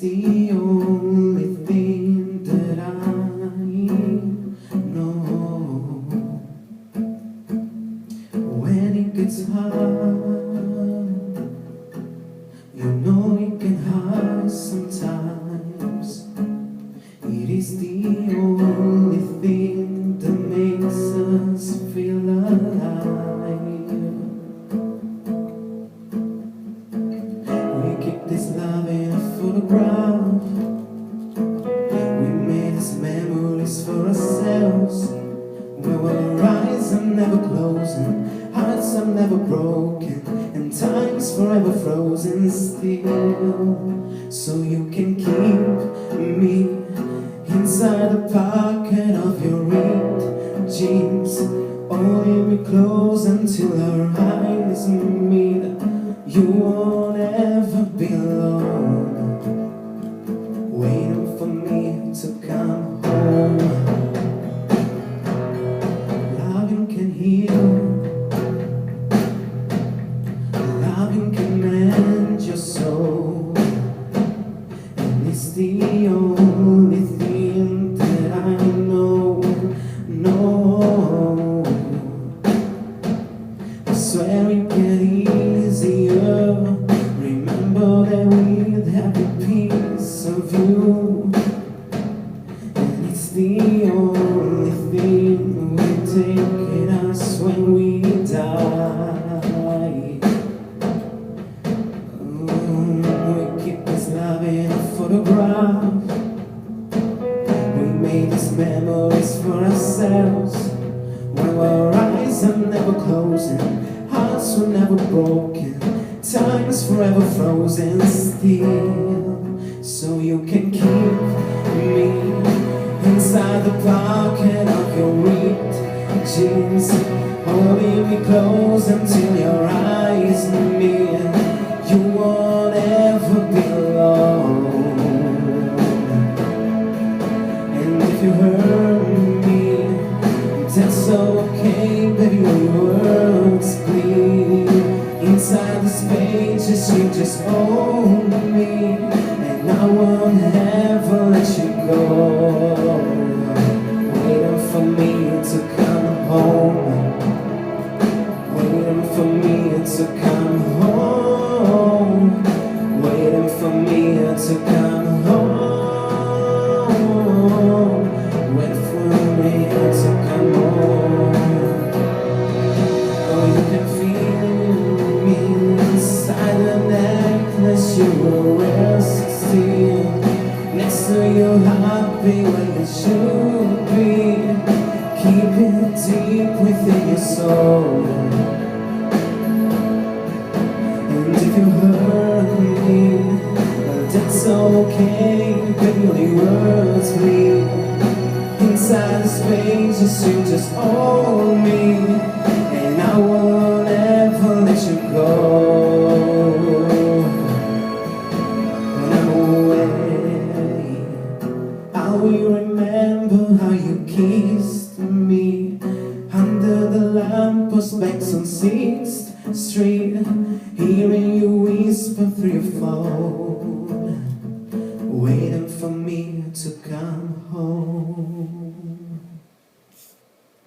the only thing that I know. When it gets hard, you know it can hurt sometimes. It is the only thing that makes us feel alive. We keep this love in a photograph. We made these memories for ourselves, where our eyes are never closing, hearts are never broken, and time's forever frozen still. So you can keep me inside the pocket of your ripped jeans, holding me close until our eyes meet. You won't ever be alone, waiting for me to come home. Loving can heal, loving can mend your soul, and it's the only thing that I know. I swear it get easier. Remember that we'd have a piece of you, and it's the only thing we take in us when we die. We keep this love in a photograph. We made these memories for ourselves, when our eyes are never closing, hearts were never broken, time's forever frozen still. So you can keep me inside the pocket of your ripped jeans, holding me close until your eyes meet. You won't ever be alone, and if you hurt me, that's okay, baby, when your words bleed inside these pages, you just own me, and I won't ever let you go. Waiting for me to come home, waiting for me to come home, waiting for me to come home, waiting for me to come home. Oh, you can feel me inside the necklace you will wear 16, next to you happy when you should be. Keep it deep within your soul, and if you hurt me, that's okay, baby, only words bleed inside the spaces, you just hold me, and I won't ever let you go. When I'm away, I will remember how you kissed me under the lamppost back on 6th Street, hearing you whisper through your phone, waiting for me to come